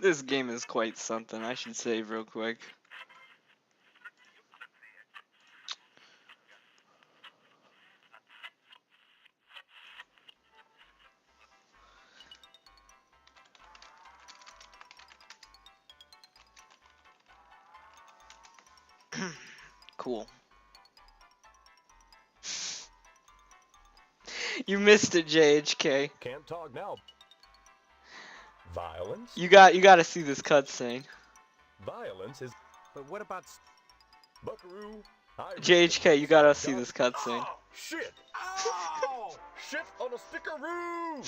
This game is quite something. I should save real quick. Cool. You missed it, JHK. Can't talk now. Violence? You gotta see this cutscene. Violence is. But what about... Buckaroo. JHK, you gotta see this cutscene. Oh, shit! Ow! Shit on a stickeroo!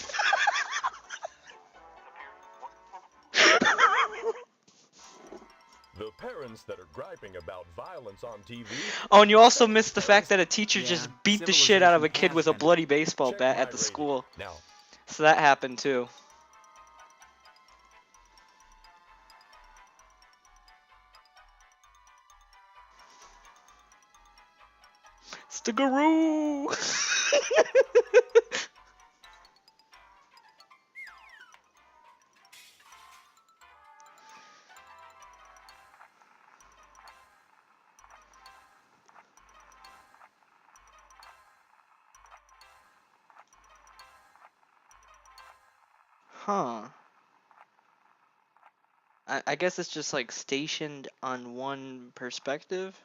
The parents that are griping about violence on TV. Oh, and you also missed the fact that a teacher Yeah, just beat the shit out of a civilization kid with a has bloody baseball Check bat my at the rating. school. Now, So that happened too. Stickaroo! Huh. I guess it's just like stationed on one perspective.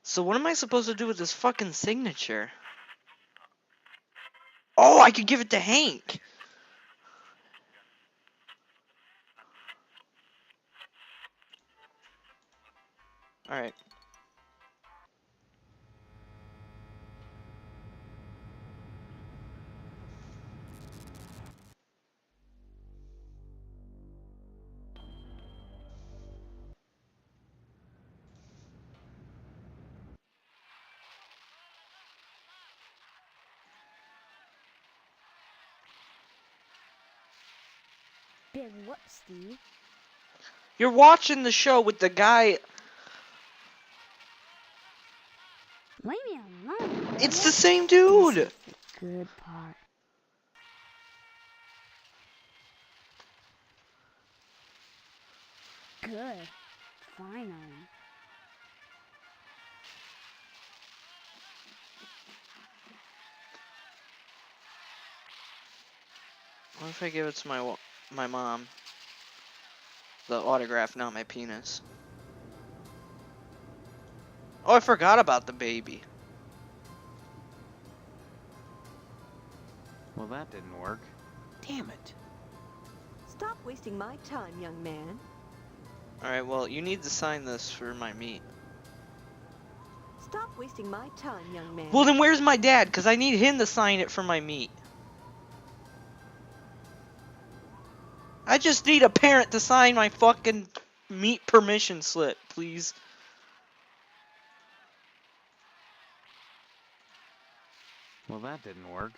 So what am I supposed to do with this fucking signature? Oh, I could give it to Hank! Alright. Been what, Steve? You're watching the show with the guy. Leave me alone. It's the same This dude! is the good part. Good. Finally. What if I give it to my mom? The autograph, not my penis. Oh, I forgot about the baby. Well, that didn't work. Damn it. Stop wasting my time, young man. Alright, well, you need to sign this for my meat. Stop wasting my time, young man. Well, then where's my dad? Because I need him to sign it for my meat. I just need a parent to sign my fucking meat permission slip, please. Well, that didn't work.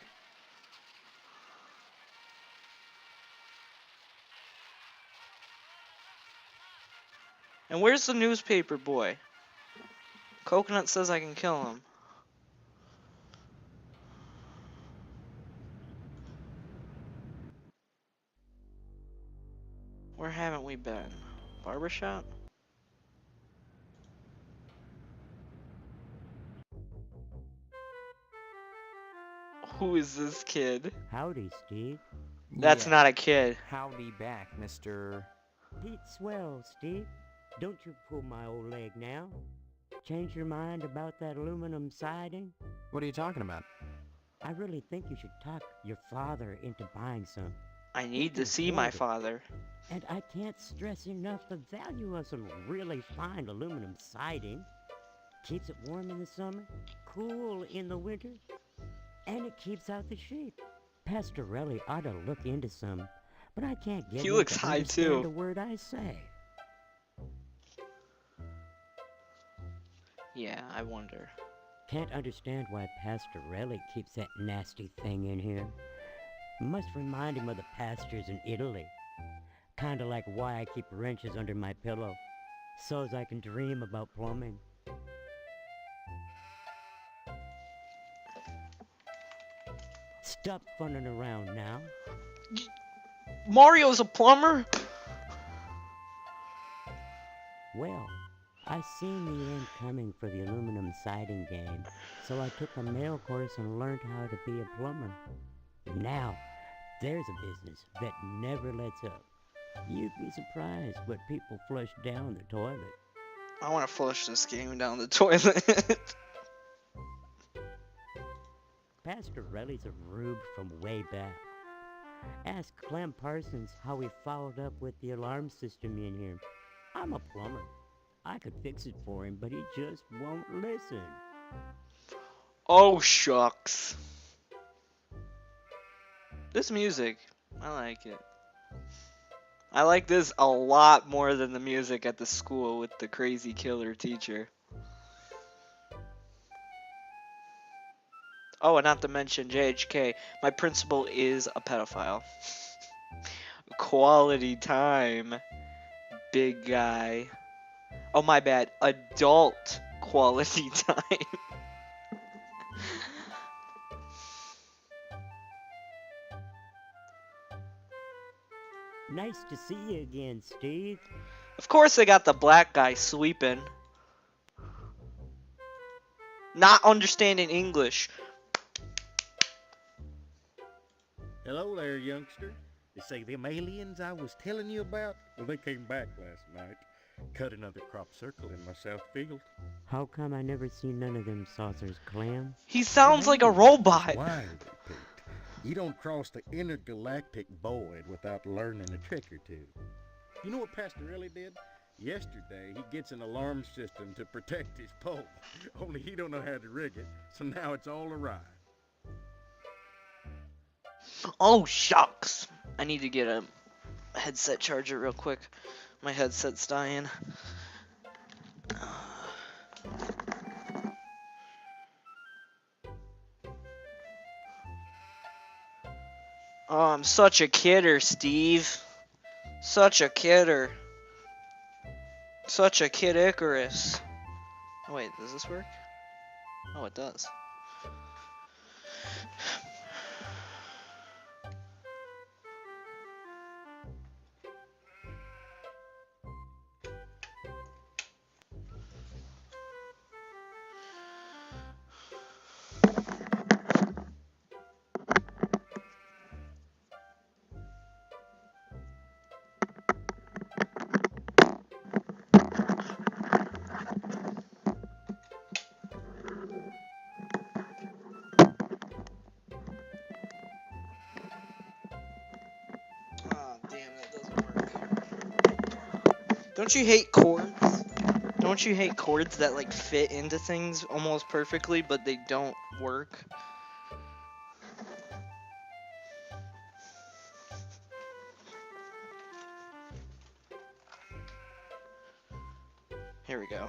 And where's the newspaper boy? Coconut says I can kill him. Where haven't we been? Barbershop? Who is this kid? Howdy, Steve. That's Yeah. not a kid. Howdy back, Mr. Pete Swell, Steve. Don't you pull my old leg now. Change your mind about that aluminum siding? What are you talking about? I really think you should talk your father into buying some. I need to see my father. And I can't stress enough the value of some really fine aluminum siding. Keeps it warm in the summer, cool in the winter, and it keeps out the sheep. Pastorelli ought to look into some, but I can't get He him looks to high, understand too. a word I say. Yeah, I wonder. Can't understand why Pastorelli keeps that nasty thing in here. Must remind him of the pastures in Italy. Kinda like why I keep wrenches under my pillow, so's I can dream about plumbing. Stop funning around now. Mario's a plumber? Well, I seen the end coming for the aluminum siding game, so I took a mail course and learned how to be a plumber. Now, there's a business that never lets up. You'd be surprised what people flush down the toilet. I want to flush this game down the toilet. Pastor Relly's a rube from way back. Ask Clem Parsons how he followed up with the alarm system in here. I'm a plumber. I could fix it for him, but he just won't listen. Oh, shucks. This music, I like it. I like this a lot more than the music at the school with the crazy killer teacher. Oh, and not to mention JHK, my principal is a pedophile. Quality time, big guy. Oh, my bad. Adult quality time. Nice to see you again, Steve. Of course they got the black guy sweeping. Not understanding English. Hello there, youngster. You see, them aliens I was telling you about? Well, they came back last night. Cut another crop circle in my south field. How come I never seen none of them saucers, Clem? He sounds like a robot. Why, Pete? You don't cross the intergalactic void without learning a trick or two. You know what Pastor Ellie did? Yesterday, he gets an alarm system to protect his pole. Only he don't know how to rig it, so now it's all awry. Oh, shucks. I need to get a headset charger real quick. My headset's dying. Oh, I'm such a kidder, Steve. Such a kidder. Such a Kid Icarus. Oh, wait, does this work? Oh, it does. Oh, damn, that doesn't work. Don't you hate chords? Don't you hate chords that like fit into things almost perfectly, but they don't work? Here we go.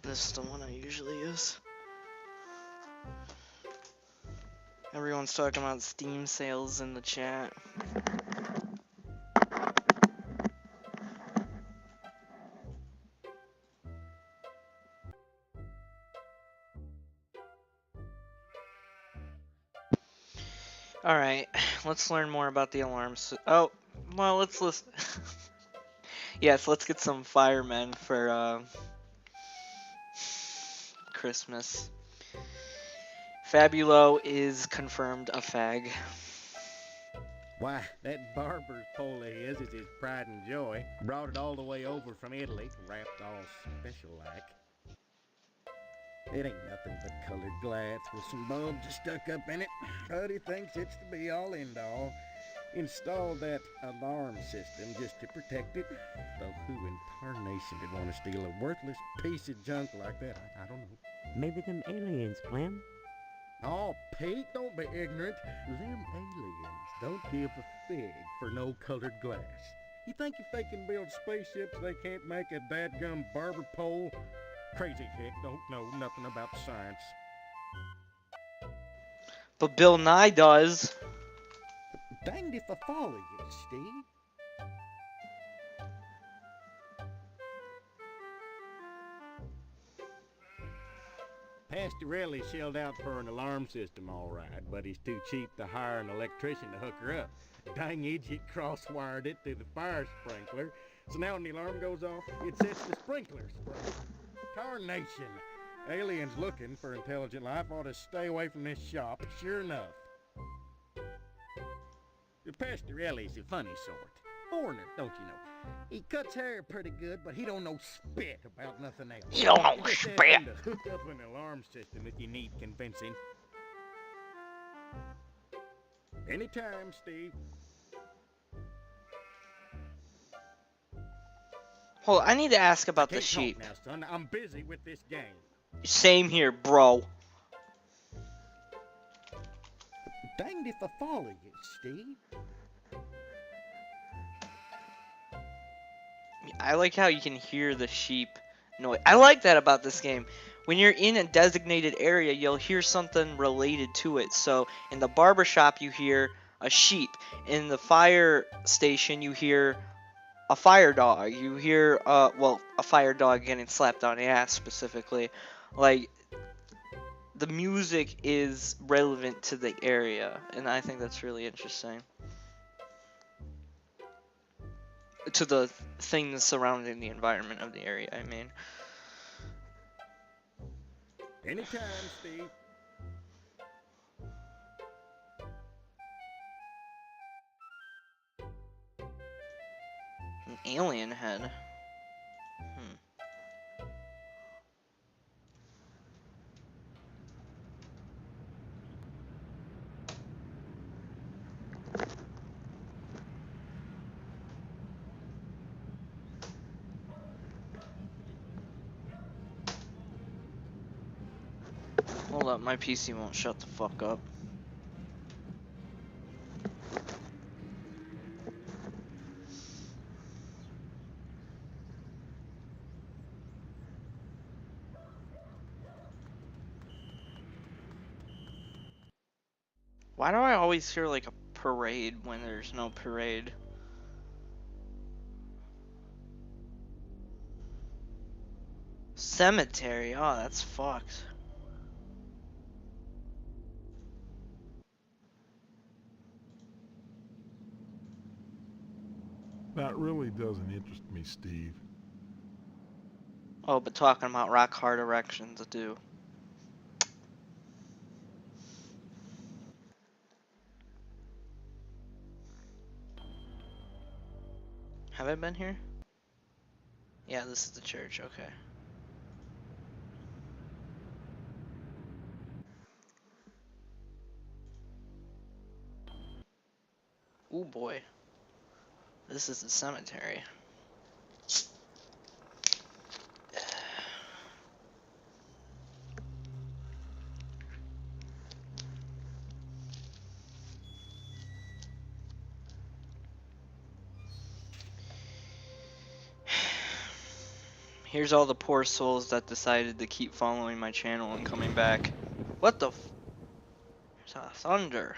This is the one I usually use. Everyone's talking about Steam sales in the chat. Alright, let's learn more about the alarms. Oh, well, let's listen. Yes, let's get some firemen for Christmas. Fabulo is confirmed a fag. Why, that barber's pole of his is his pride and joy. Brought it all the way over from Italy, wrapped all special-like. It ain't nothing but colored glass with some bulbs stuck up in it, but he thinks it's the be-all, end-all. Installed that alarm system just to protect it. Though who in tarnation would want to steal a worthless piece of junk like that? I don't know. Maybe them aliens, Clem. Oh, Pete, don't be ignorant. Them aliens don't give a fig for no colored glass. You think if they can build spaceships, they can't make a dadgum barber pole? Crazy hick don't know nothing about science. But Bill Nye does. Danged if I follow you, Steve. Pastorelli shelled out for an alarm system, all right, but he's too cheap to hire an electrician to hook her up. Dang idiot cross-wired it through the fire sprinkler, so now when the alarm goes off, it sets the sprinkler spray. Tarnation! Aliens looking for intelligent life ought to stay away from this shop, sure enough. The Pastorelli's a funny sort. Foreigner, don't you know? He cuts hair pretty good, but he don't know spit about nothing else. You don't know You just ask spit. him to hook up an alarm system if you need convincing. Anytime, Steve. Hold on, I need to ask about the Can't talk sheep. now, son. I'm busy with this game. Same here, bro. Danged if I follow you, Steve. I like how you can hear the sheep noise. I like that about this game. When you're in a designated area, you'll hear something related to it. So in the barber shop, you hear a sheep. In the fire station, you hear a fire dog. You hear, well, a fire dog getting slapped on the ass specifically. Like, the music is relevant to the area, and I think that's really interesting. To the things surrounding the environment of the area, I mean. Anytime, Steve. An alien head. Hold up, my PC won't shut the fuck up. Why do I always hear like a parade when there's no parade? Cemetery, oh, that's fucked. That really doesn't interest me, Steve. Oh, but talking about rock hard erections, I do. Have I been here? Yeah, this is the church, okay. Ooh boy. This is the cemetery. Here's all the poor souls that decided to keep following my channel and coming back. What the f- There's a thunder.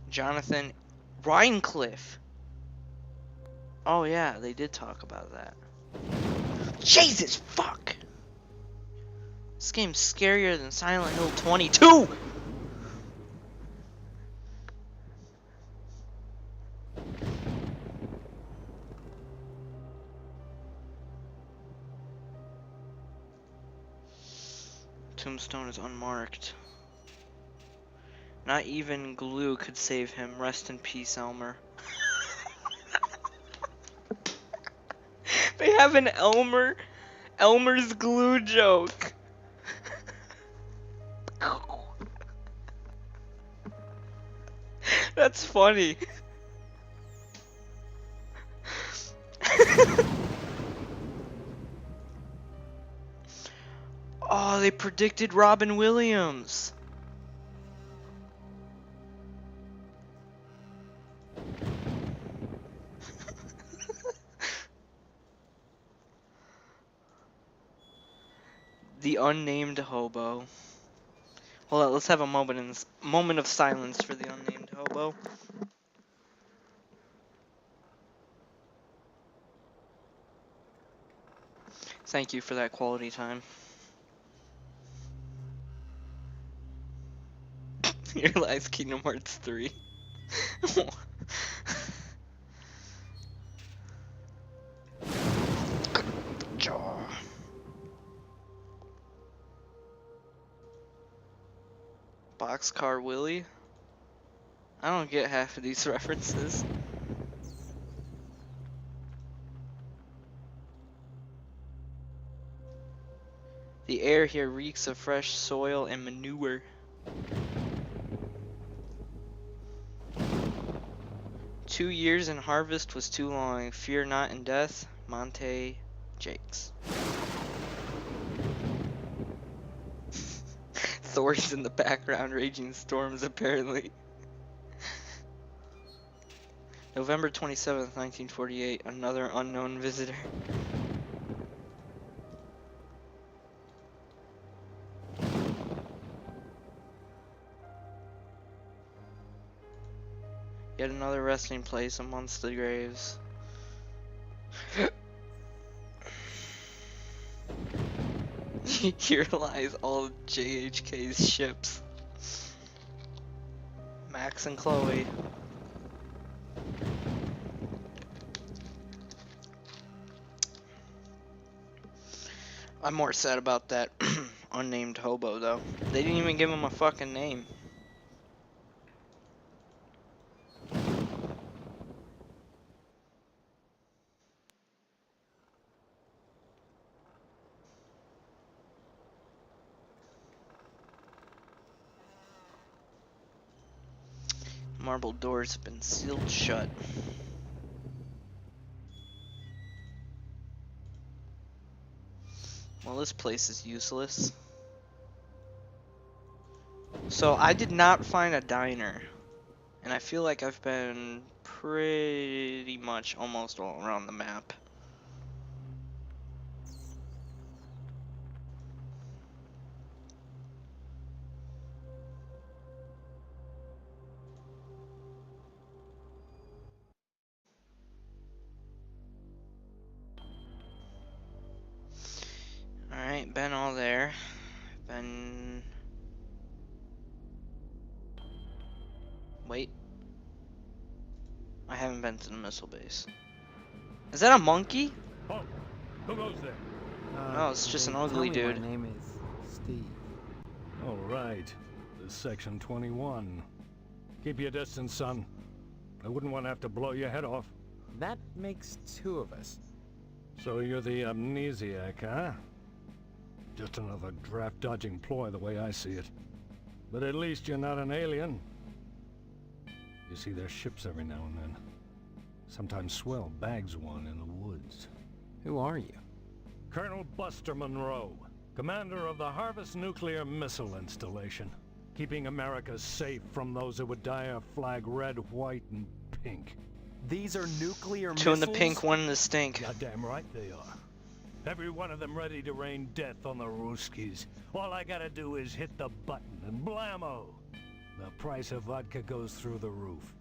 Jonathan Rhinecliffe. Oh yeah, they did talk about that. Jesus fuck! This game's scarier than Silent Hill 22! Tombstone is unmarked. Not even glue could save him. Rest in peace, Elmer. They have an Elmer's glue joke. That's funny. Oh, they predicted Robin Williams. The unnamed hobo. Hold on, let's have a moment of silence for the unnamed hobo. Thank you for that quality time. Here lies Kingdom Hearts 3. Jaw. Boxcar Willie? I don't get half of these references. The air here reeks of fresh soil and manure. "2 years in harvest was too long. Fear not in death." Monte Jakes. Thor's in the background, raging storms apparently. November 27th, 1948. Another unknown visitor. Yet another resting place amongst the graves. Here lies all JHK's ships. Max and Chloe. I'm more sad about that unnamed hobo though. They didn't even give him a fucking name. Marble doors have been sealed shut. Well, this place is useless. So I did not find a diner. And I feel like I've been pretty much almost all around the map. Alright, been all there. Been... Wait. I haven't been to the missile base. Is that a monkey? Oh, who goes there? No, it's just an they ugly tell me dude. My name is Steve. All right. This is Section 21. Keep your distance, son. I wouldn't want to have to blow your head off. That makes two of us. So you're the amnesiac, huh? Just another draft-dodging ploy the way I see it. But at least you're not an alien. You see their ships every now and then. Sometimes Swell bags one in the woods. Who are you? Colonel Buster Monroe, commander of the Harvest Nuclear Missile Installation, keeping America safe from those who would dye our flag red, white, and pink. These are nuclear Two in missiles? the pink, one in the stink. Goddamn right they are. Every one of them ready to rain death on the Ruskies. All I gotta do is hit the button and blammo! The price of vodka goes through the roof.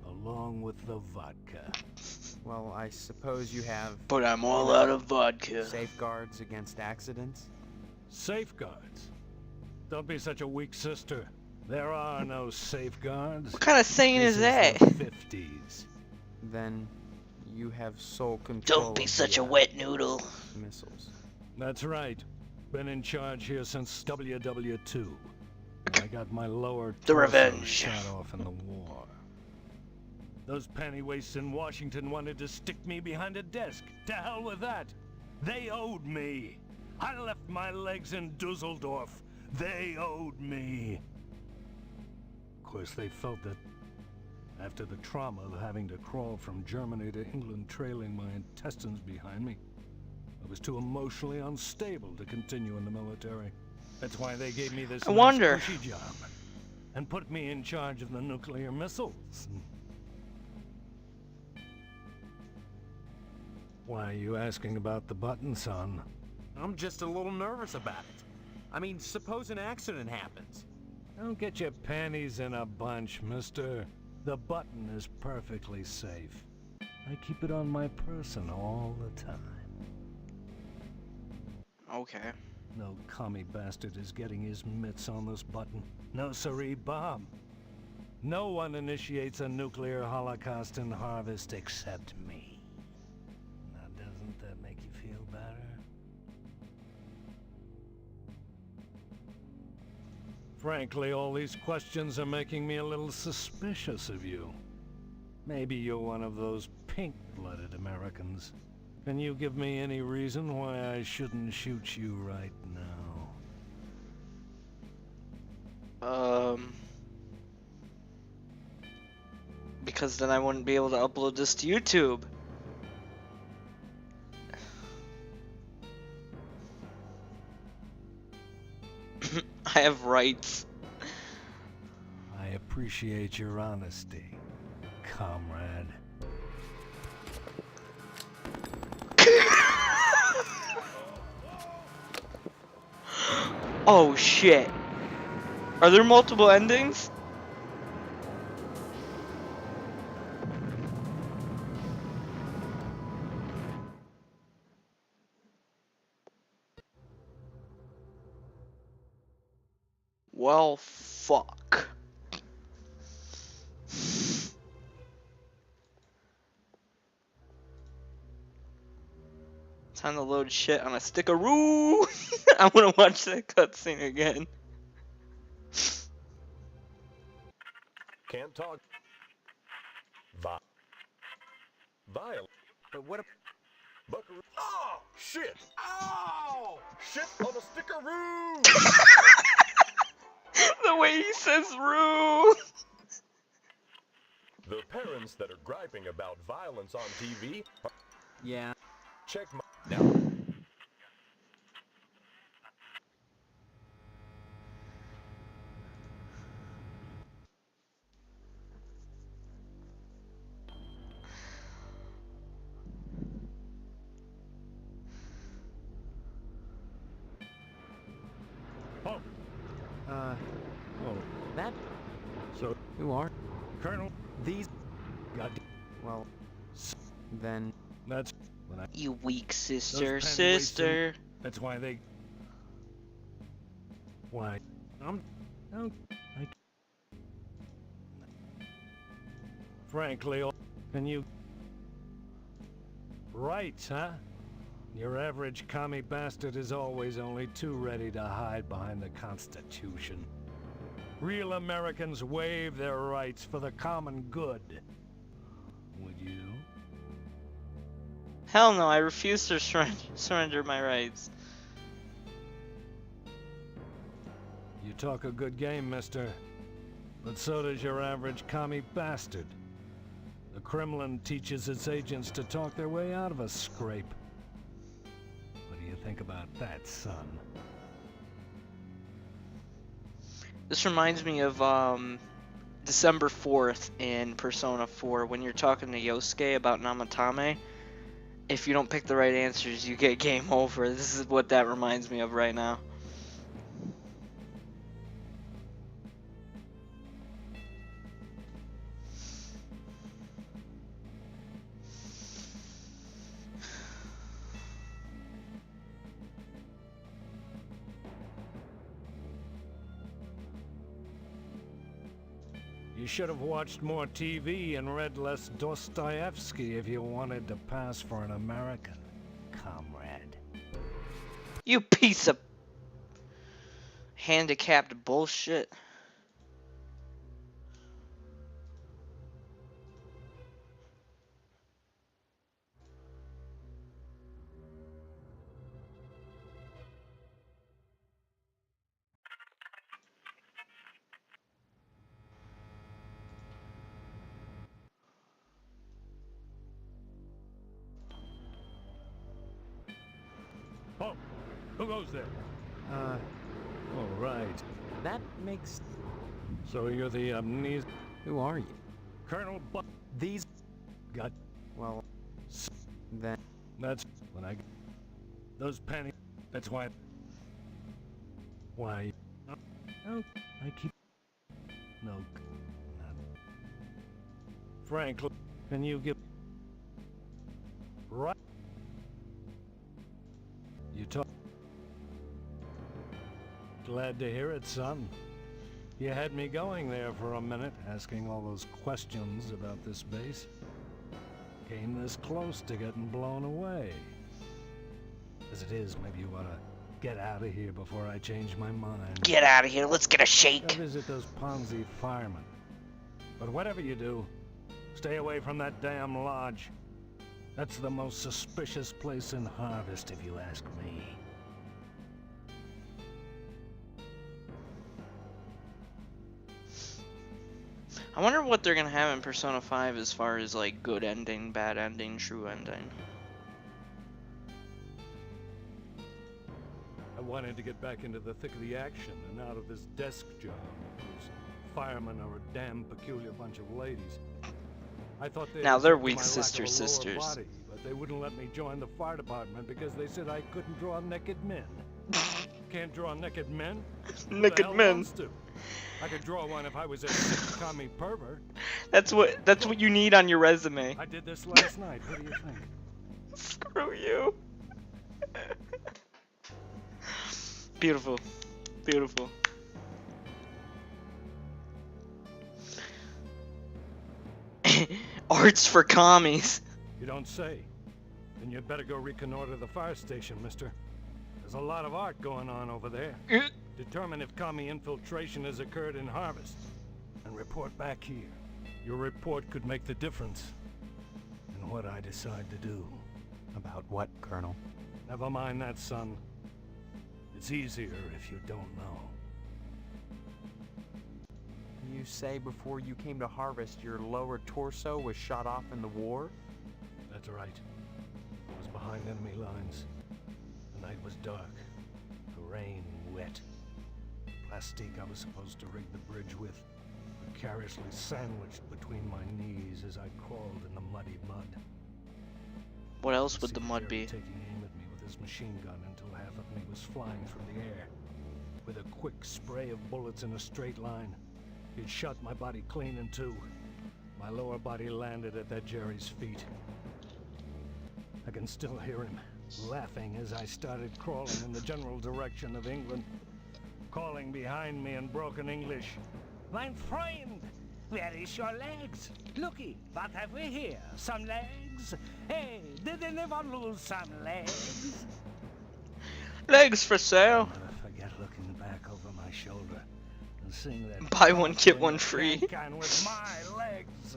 Along with the vodka. Well, I suppose you have But I'm all out of vodka. safeguards against accidents? Safeguards? Don't be such a weak sister. There are no safeguards. What kind of saying This is that? the 50s. Then you have sole control Don't be of such the, a wet noodle. missiles. That's right. Been in charge here since WW2. I got my lower The torso revenge. shot off in the war. Those pennywaists in Washington wanted to stick me behind a desk. To hell with that. They owed me. I left my legs in Dusseldorf. They owed me. Of course, they felt that after the trauma of having to crawl from Germany to England trailing my intestines behind me, I was too emotionally unstable to continue in the military. That's why they gave me this I wonder. nice cushy job and put me in charge of the nuclear missiles. Why are you asking about the button, son? I'm just a little nervous about it. I mean, suppose an accident happens. Don't get your panties in a bunch, mister. The button is perfectly safe. I keep it on my person all the time. Okay. No commie bastard is getting his mitts on this button. No siree, Bob. No one initiates a nuclear holocaust and harvest except me. Now, doesn't that make you feel better? Frankly, all these questions are making me a little suspicious of you. Maybe you're one of those pink-blooded Americans. Can you give me any reason why I shouldn't shoot you right now? Because then I wouldn't be able to upload this to YouTube. I have rights. I appreciate your honesty, comrade. Oh shit. Are there multiple endings? Well, fuck. Time to load shit on a stickaroo. I want to watch that cutscene again. Can't talk. Vile. But what? Buckaroo. Oh, shit. Ow! Shit on a stickaroo! The way he says roo. The parents that are griping about violence on TV. Yeah. Check my. Now. Oh, Oh, that. so Who are Colonel, these? God, Well, then. that's when I. You weak sister, Those penny sister. That's why they. Why? No, I. Frankly, can you? Right, huh? Your average commie bastard is always only too ready to hide behind the Constitution. Real Americans waive their rights for the common good. Would you? Hell no, I refuse to surrender my rights. You talk a good game, mister. But so does your average commie bastard. The Kremlin teaches its agents to talk their way out of a scrape. What do you think about that, son? This reminds me of December 4th in Persona 4 when you're talking to Yosuke about Namatame. If you don't pick the right answers, you get game over. This is what that reminds me of right now. You should have watched more TV and read less Dostoevsky if you wanted to pass for an American, comrade. You piece of handicapped bullshit. Oh, who goes there? All right. That makes. So you're the amnesia Who are you? Colonel These. Got. Well, then. That's when I. Those penny. That's why. Why? No, I keep. No. Not. Frankly, can you give. Right. You talk. Glad to hear it, son. You had me going there for a minute, asking all those questions about this base. Came this close to getting blown away. As it is, maybe you ought to get out of here before I change my mind. Get out of here. Let's get a Go shake. visit those Ponzi firemen. But whatever you do, stay away from that damn lodge. That's the most suspicious place in Harvest, if you ask me. I wonder what they're gonna have in Persona 5 as far as like good ending, bad ending, true ending. I wanted to get back into the thick of the action and out of this desk job. Those firemen are a damn peculiar bunch of ladies. I thought they Now they're accepted weak my lack of sister a lower sisters. body, but they wouldn't let me join the fire department because they said I couldn't draw naked men. Can't draw naked men? Who the Naked hell men. wants to? I could draw one if I was a sick commie pervert. That's what you need on your resume. I did this last night. What do you think? Screw you. Beautiful. Beautiful. Arts for commies. You don't say. Then you'd better go reconnoiter the fire station, mister. There's a lot of art going on over there. Determine if commie infiltration has occurred in Harvest. And report back here. Your report could make the difference in what I decide to do. About what, Colonel? Never mind that, son. It's easier if you don't know. You say before you came to Harvest, your lower torso was shot off in the war? That's right. I was behind enemy lines. The night was dark. The rain wet. Plastique I was supposed to rig the bridge with, precariously sandwiched between my knees as I crawled in the muddy mud. What else I would the see mud Jerry be? taking aim at me with his machine gun until half of me was flying through the air. With a quick spray of bullets in a straight line, he'd shot my body clean in two. My lower body landed at that Jerry's feet. I can still hear him laughing as I started crawling in the general direction of England, calling behind me in broken English. Mein Freund, where is your legs? Looky, what have we here? Some legs? Hey, did anyone lose some legs? Legs for sale. I'll never forget looking back over my shoulder and seeing that Buy one, get one can free. can with my legs.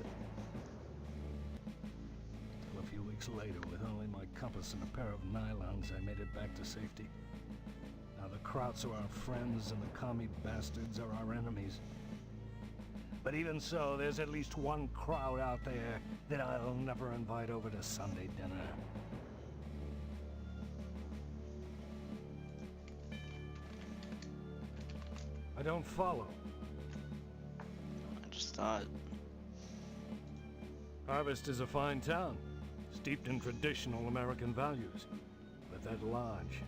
Till a few weeks later, with only my compass and a pair of nylons, I made it back to safety. Now the Krauts are our friends and the commie bastards are our enemies. But even so, there's at least one crowd out there that I'll never invite over to Sunday dinner. I don't follow. I just thought. Harvest is a fine town, steeped in traditional American values. But that lodge,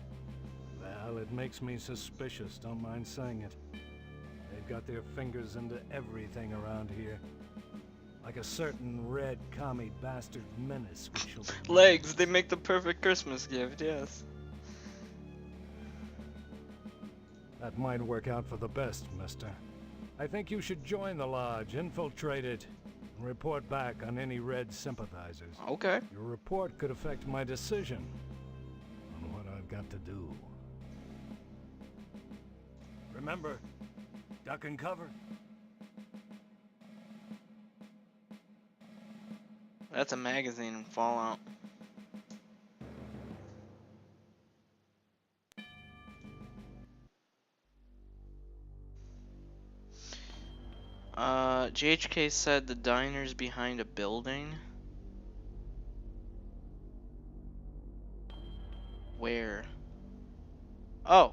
well, it makes me suspicious, don't mind saying it. They've got their fingers into everything around here. Like a certain red commie bastard menace which shall be Legs, they make the perfect Christmas gift, yes. That might work out for the best, mister. I think you should join the lodge, infiltrate it, and report back on any red sympathizers. Okay. Your report could affect my decision on what I've got to do. Remember, duck and cover. That's a magazine in Fallout. GHK said the diner's behind a building. Where? Oh.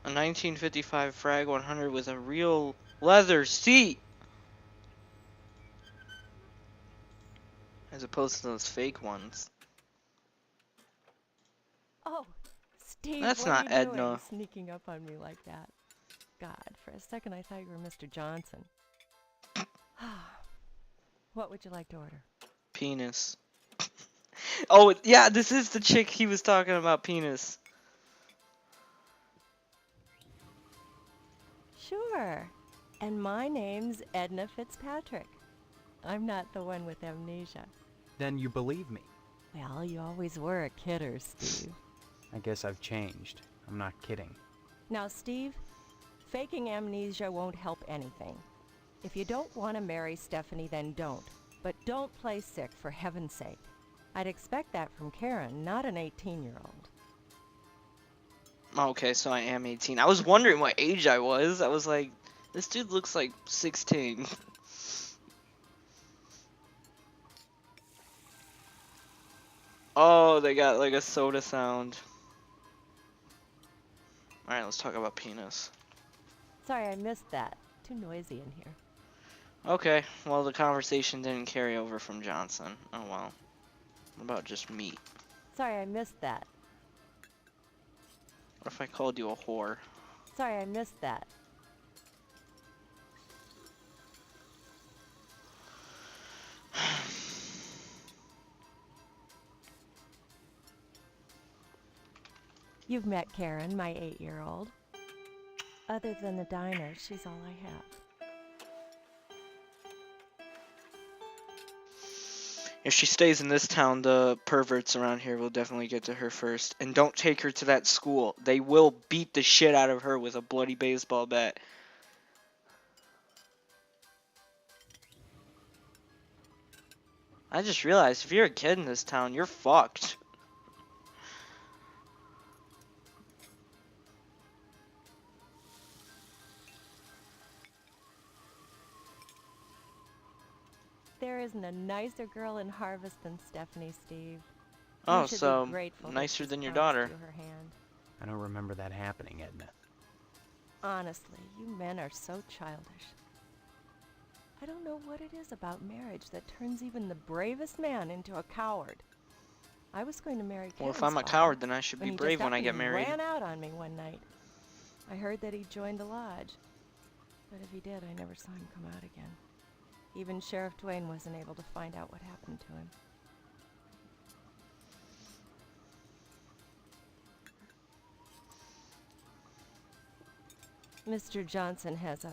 A 1955 Frag 100 with a real leather seat. As opposed to those fake ones. Oh, Steve, That's what not are you Edna. doing sneaking up on me like that? God, for a second I thought you were Mr. Johnson. What would you like to order? Penis. Oh, yeah, this is the chick he was talking about, penis. Sure. And my name's Edna Fitzpatrick. I'm not the one with amnesia. Then you believe me. Well, you always were a kidder, Steve. I guess I've changed. I'm not kidding. Now, Steve, faking amnesia won't help anything. If you don't want to marry Stephanie, then don't. But don't play sick, for heaven's sake. I'd expect that from Karen, not an 18-year-old. Okay, so I am 18. I was wondering what age I was. I was like, this dude looks like 16. Oh, they got like a soda sound. Alright, let's talk about penis. Sorry, I missed that. Too noisy in here. Okay, well, the conversation didn't carry over from Johnson. Oh well. What about just meat? Sorry, I missed that. What if I called you a whore? Sorry, I missed that. You've met Karen, my 8-year-old. Other than the diner, she's all I have. If she stays in this town, the perverts around here will definitely get to her first. And don't take her to that school. They will beat the shit out of her with a bloody baseball bat. I just realized, if you're a kid in this town, you're fucked. There isn't a nicer girl in Harvest than Stephanie, Steve. Oh, You should be so grateful that nicer she's than your promised daughter. you her hand. I don't remember that happening, Edna. Honestly, you men are so childish. I don't know what it is about marriage that turns even the bravest man into a coward. I was going to marry Well, if Karen's I'm a father, coward, then I should when be he brave just when up I get and married. ran out on me one night. I heard that he joined the lodge, but if he did, I never saw him come out again. Even Sheriff Dwayne wasn't able to find out what happened to him. Mr. Johnson has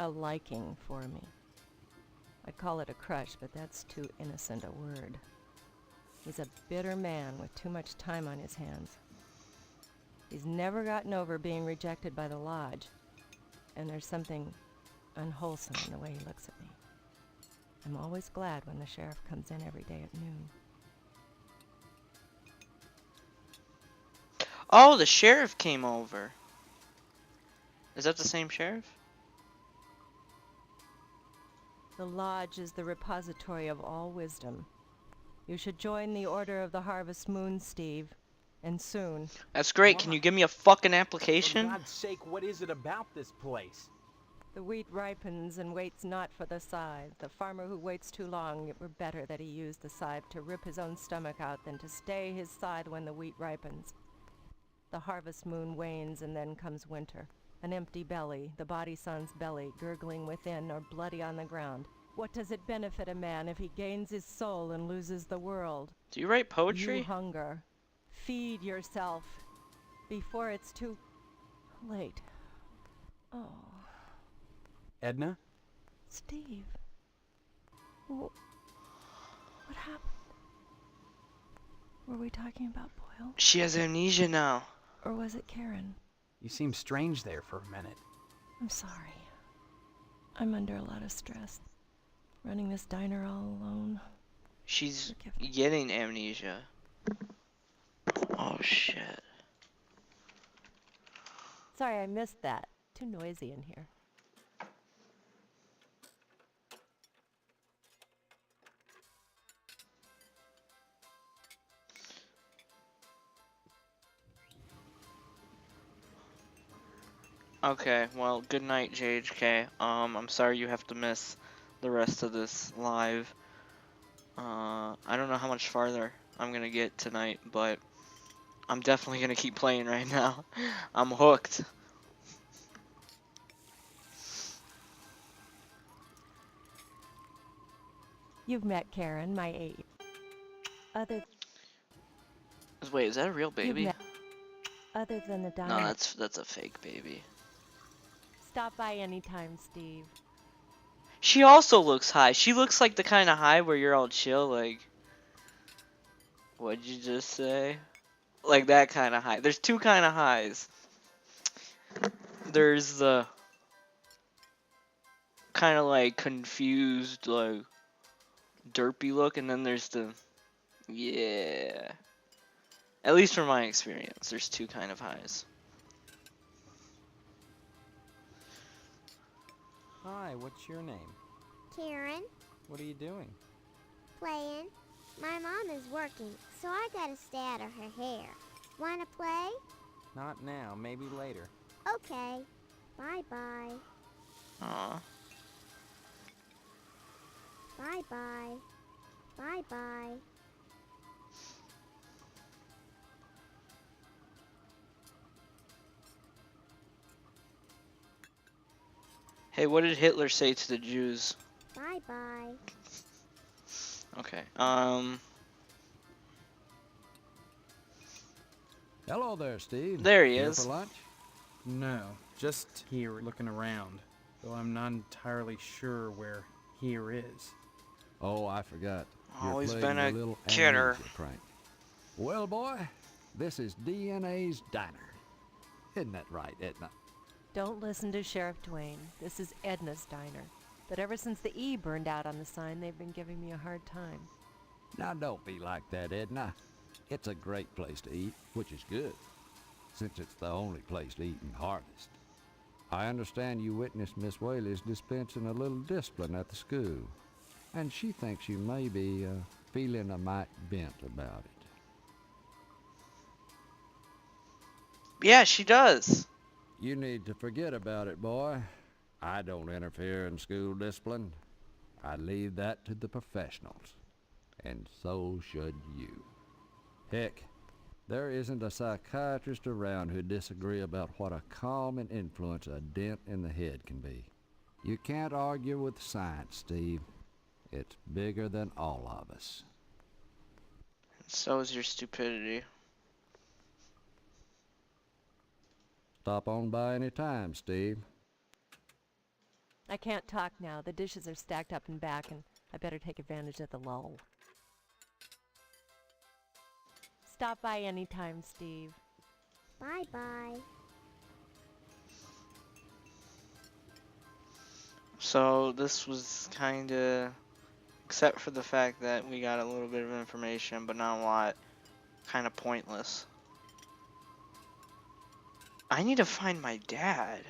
a liking for me. I'd call it a crush, but that's too innocent a word. He's a bitter man with too much time on his hands. He's never gotten over being rejected by the lodge, and there's something unwholesome in the way he looks at me. I'm always glad when the sheriff comes in every day at noon. Oh, the sheriff came over. Is that the same sheriff? The lodge is the repository of all wisdom. You should join the Order of the Harvest Moon, Steve, and soon. That's great. Can you give me a fucking For application? God's sake, what is it about this place? The wheat ripens and waits not for the scythe. The farmer who waits too long, it were better that he used the scythe to rip his own stomach out than to stay his scythe when the wheat ripens. The harvest moon wanes and then comes winter. An empty belly, the body sun's belly, gurgling within or bloody on the ground. What does it benefit a man if he gains his soul and loses the world? Do you write poetry? You hunger. Feed yourself before it's too late. Oh, Edna? Steve. What happened? Were we talking about Boyle? She has amnesia now. Or was it Karen? You seemed strange there for a minute. I'm sorry. I'm under a lot of stress. Running this diner all alone. She's Forgive me. getting amnesia. Oh shit. Sorry, I missed that. Too noisy in here. Okay, well, good night, JHK. I'm sorry you have to miss the rest of this live. I don't know how much farther I'm gonna get tonight, but I'm definitely gonna keep playing right now. I'm hooked. You've met Karen, my 8. Other Wait, is that a real baby? other than the No, diner. that's a fake baby. Stop by anytime, Steve. She also looks high. She looks like the kind of high where you're all chill, like, what'd you just say? Like that kind of high. There's two kind of highs. There's the kind of like confused, like derpy look, and then there's the, yeah. At least from my experience, there's two kind of highs. Hi, what's your name? Karen, What are you doing? playing. My mom is working, so I gotta stay out of her hair. Wanna play? Not now, maybe later. Okay. Bye-bye. Aw. Bye-bye. Bye-bye. Hey, what did Hitler say to the Jews? Bye-bye. Okay. Hello there, Steve. There he Here is. for lunch? No, just here looking around, though I'm not entirely sure where here is. Oh, I forgot. Always You're been playing a your little kidder. amnesia prank. Well, boy, this is DNA's diner. Isn't that right, Edna? Don't listen to Sheriff Dwayne. This is Edna's diner. But ever since the E burned out on the sign, they've been giving me a hard time. Now, don't be like that, Edna. It's a great place to eat, which is good, since it's the only place to eat in Harvest. I understand you witnessed Miss Whaley's dispensing a little discipline at the school, and she thinks you may be feeling a mite bent about it. Yeah, she does. You need to forget about it, boy. I don't interfere in school discipline. I leave that to the professionals, and so should you. Heck, there isn't a psychiatrist around who'd disagree about what a calming influence a dent in the head can be. You can't argue with science, Steve. It's bigger than all of us. So is your stupidity. Stop on by any time, Steve. I can't talk now. The dishes are stacked up and back, and I better take advantage of the lull. Stop by anytime, Steve. Bye-bye. So this was kind of, except for the fact that we got a little bit of information, but not a lot, kind of pointless. I need to find my dad.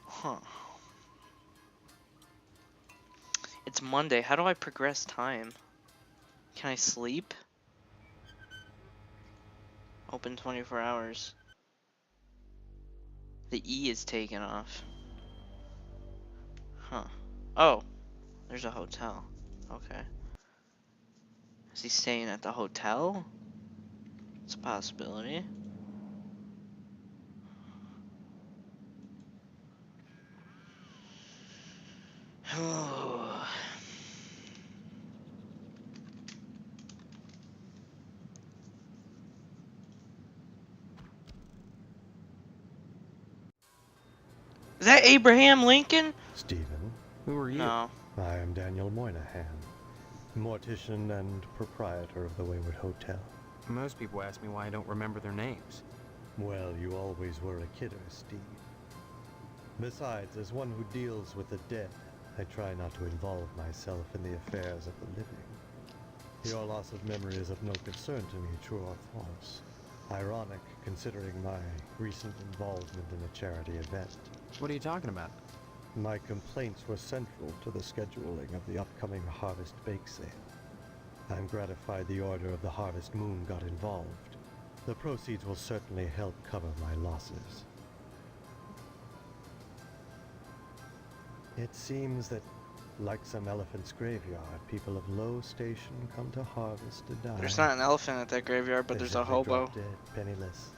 Huh. It's Monday. How do I progress time? Can I sleep? Open 24 hours. The E is taken off. Huh. Oh. There's a hotel. Okay. Is he staying at the hotel? It's a possibility. Is that Abraham Lincoln? Stephen, Who are you? No. I am Daniel Moynihan, mortician and proprietor of the Wayward Hotel. Most people ask me why I don't remember their names. Well, you always were a kidder, Steve. Besides, as one who deals with the dead, I try not to involve myself in the affairs of the living. Your loss of memory is of no concern to me, true or false. Ironic, considering my recent involvement in a charity event. What are you talking about? My complaints were central to the scheduling of the upcoming Harvest Bake Sale. I'm gratified the Order of the Harvest Moon got involved. The proceeds will certainly help cover my losses. It seems that, like some elephant's graveyard, people of low station come to Harvest to die. There's not an elephant at that graveyard, but They there's a simply hobo. drop dead, penniless,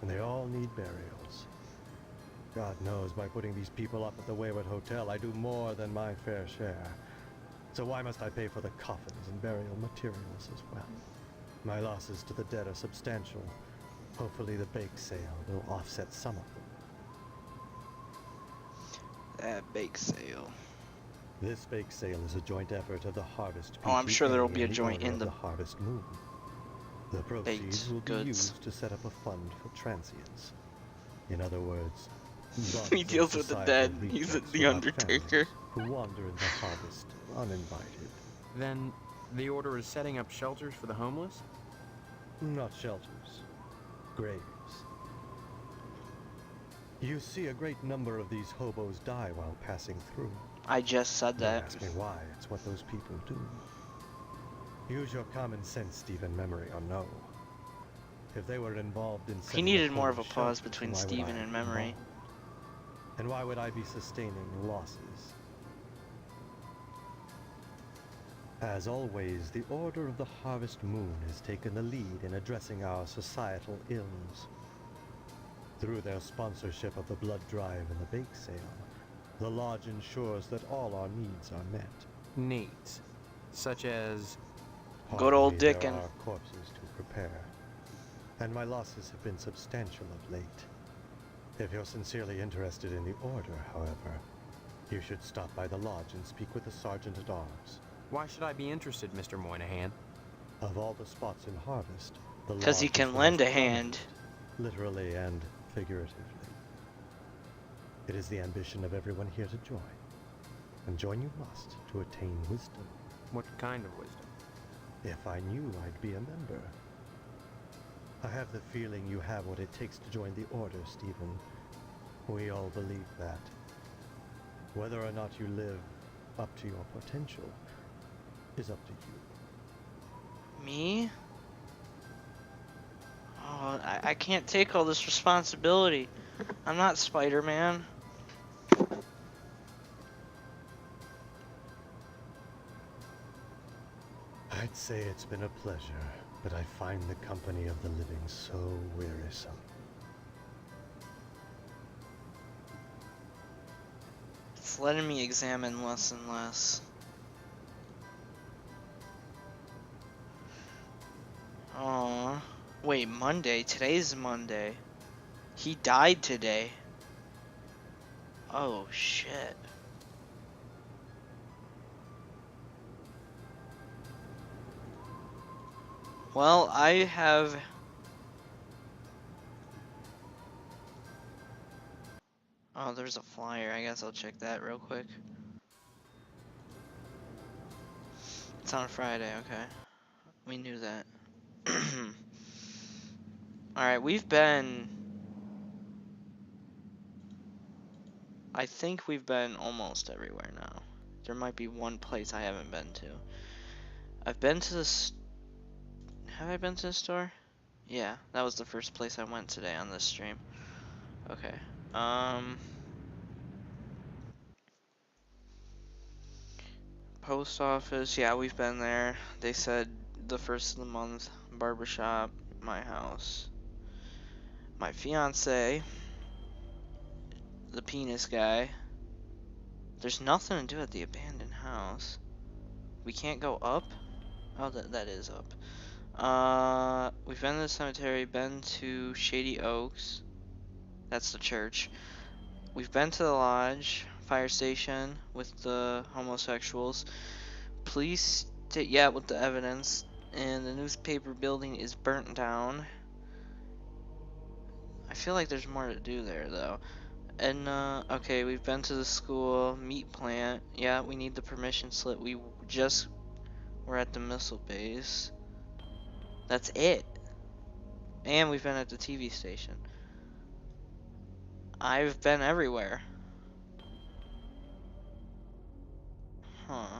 and they all need burials. God knows, by putting these people up at the Wayward Hotel, I do more than my fair share. So why must I pay for the coffins and burial materials as well? My losses to the dead are substantial. Hopefully the bake sale will offset some of them. That bake sale. This bake sale is a joint effort of the Harvest Oh, I'm sure there will PTA be a and the joint Order in of the the Harvest Moon. The proceeds baked will be goods. used to set up a fund for transients. In other words, He deals with the dead. He's the Undertaker. who wander in the harvest uninvited. Then the Order is setting up shelters for the homeless? Not shelters, graves. You see a great number of these hobos die while passing through. I just said Don't that. ask me why, it's what those people do. Use your common sense, Stephen, memory or no. If they were involved in He setting needed up more of a homeless pause shelters, between why would Steven I and be memory. involved? And why would I be sustaining losses? As always, the Order of the Harvest Moon has taken the lead in addressing our societal ills. Through their sponsorship of the blood drive and the bake sale, the lodge ensures that all our needs are met. Needs. Such as... Good old Hardly Dickin. there are corpses to prepare, and my losses have been substantial of late. If you're sincerely interested in the Order, however, you should stop by the lodge and speak with the Sergeant-at-Arms. Why should I be interested, Mr. Moynihan? Of all the spots in Harvest, the lodge Because he is can the lend most a hand. prominent, literally and figuratively. It is the ambition of everyone here to join, and join you must to attain wisdom. What kind of wisdom? If I knew, I'd be a member. I have the feeling you have what it takes to join the Order, Stephen. We all believe that. Whether or not you live up to your potential is up to you. Me? Oh, I can't take all this responsibility. I'm not Spider-Man. I'd say it's been a pleasure, but I find the company of the living so wearisome. It's letting me examine less and less. Oh, wait, Monday? Today's Monday. He died today. Oh, shit. Well, I have... Oh, there's a flyer. I guess I'll check that real quick. It's on Friday, okay. We knew that. Alright, we've been... I think we've been almost everywhere now. There might be one place I haven't been to. I've been to the... Have I been to the store? Yeah, that was the first place I went today on this stream. Okay. Post office, yeah, we've been there. They said the first of the month. Barbershop, my house. My fiance. The penis guy. There's nothing to do at the abandoned house. We can't go up? Oh, that is up. We've been to the cemetery, been to Shady Oaks. That's the church. We've been to the lodge, fire station with the homosexuals. Police, yeah, with the evidence. And the newspaper building is burnt down. I feel like there's more to do there, though. And, okay, we've been to the school, meat plant. Yeah, we need the permission slip. We just were at the missile base. That's it. And we've been at the TV station. I've been everywhere. Huh.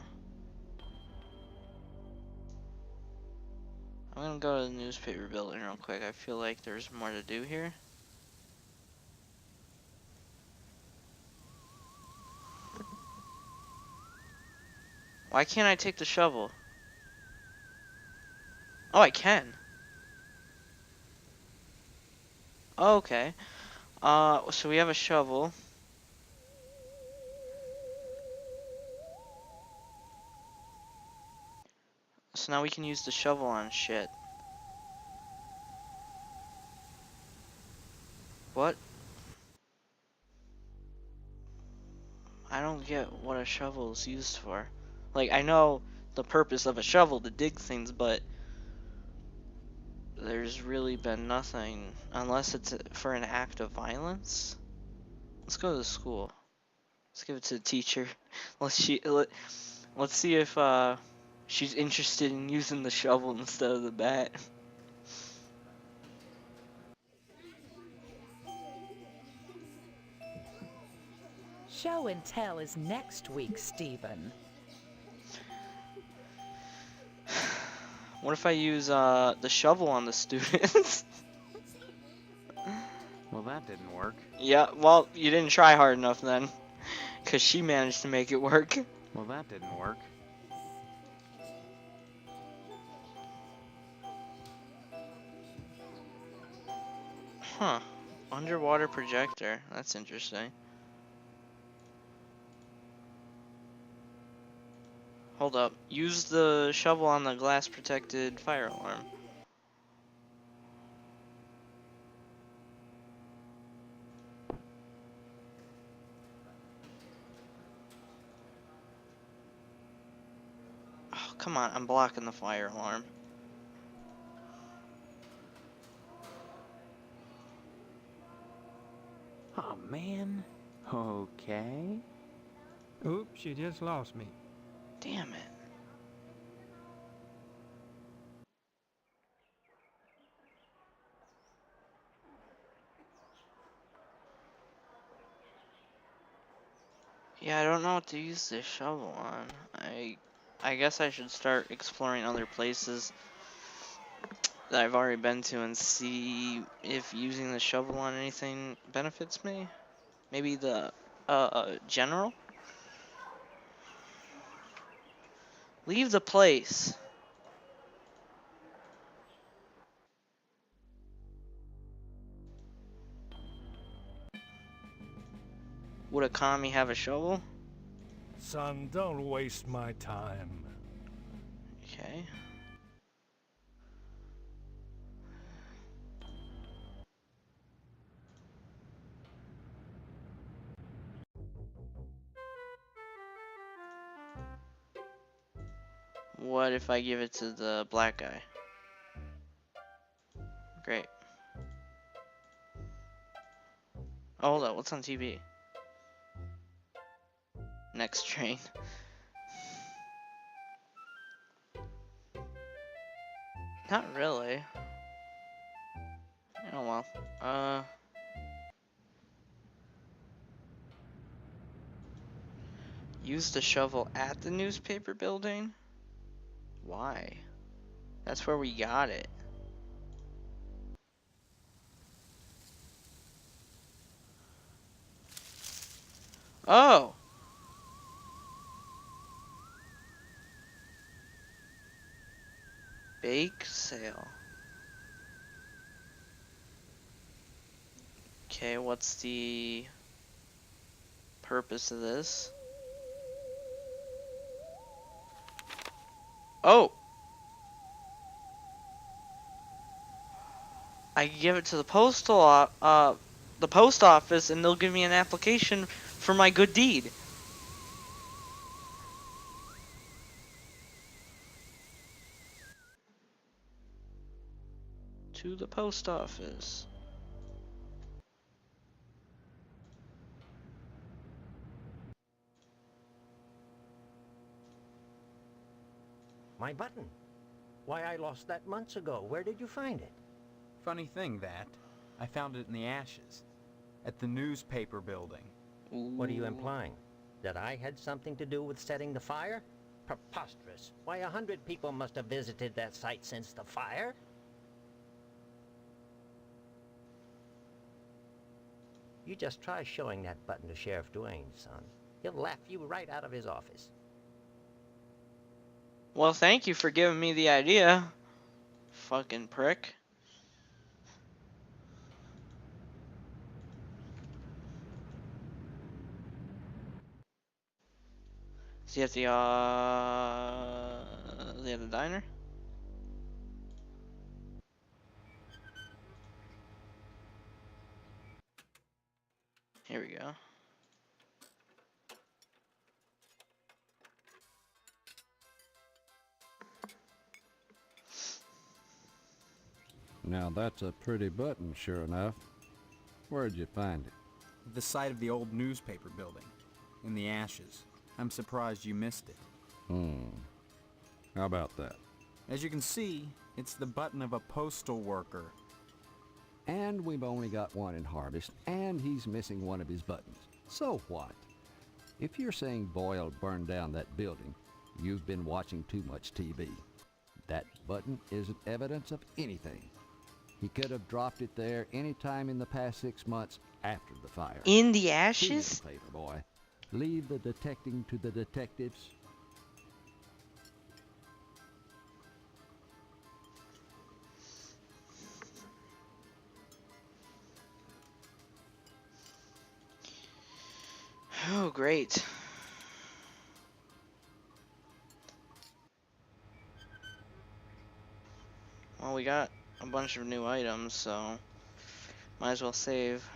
I'm gonna go to the newspaper building real quick. I feel like there's more to do here. Why can't I take the shovel? Oh, I can. Oh, okay. So we have a shovel. So now we can use the shovel on shit. What? I don't get what a shovel is used for. Like, I know the purpose of a shovel to dig things, but there's really been nothing, unless it's for an act of violence. Let's go to the school. Let's give it to the teacher. Let's see if she's interested in using the shovel instead of the bat. Show and tell is next week, Stephen. What if I use the shovel on the students? Well, that didn't work. Yeah, well, you didn't try hard enough then. Because she managed to make it work. Well, that didn't work. Huh. Underwater projector. That's interesting. Hold up. Use the shovel on the glass protected fire alarm. Oh, come on. I'm blocking the fire alarm. Oh, man. Okay. Oops, you just lost me. Damn it. Yeah, I don't know what to use this shovel on. I guess I should start exploring other places that I've already been to and see if using the shovel on anything benefits me. Maybe the general? Leave the place. Would a commie have a shovel? Son, don't waste my time. Okay. What if I give it to the black guy? Great. Oh, hold up, what's on TV? Next train. Not really. Oh well. Use the shovel at the newspaper building? Why? That's where we got it. Oh! Bake sale. Okay, what's the purpose of this? Oh! I can give it to the post office and they'll give me an application for my good deed. To the post office. My button. Why, I lost that months ago. Where did you find it? Funny thing, that. I found it in the ashes. At the newspaper building. What are you implying? That I had something to do with setting the fire? Preposterous. Why, 100 people must have visited that site since the fire. You just try showing that button to Sheriff Duane, son. He'll laugh you right out of his office. Well, thank you for giving me the idea. Fucking prick. he at the is he at the diner? Here we go. Now that's a pretty button, sure enough. Where'd you find it? The site of the old newspaper building. In the ashes. I'm surprised you missed it. How about that? As you can see, it's the button of a postal worker. And we've only got one in Harvest, and he's missing one of his buttons. So what? If you're saying Boyle burned down that building, you've been watching too much TV. That button isn't evidence of anything. He could have dropped it there any time in the past 6 months after the fire. In the Do me ashes? a favor, boy. Leave the detecting to the detectives. Oh, great. Well, we got a bunch of new items, so might as well save.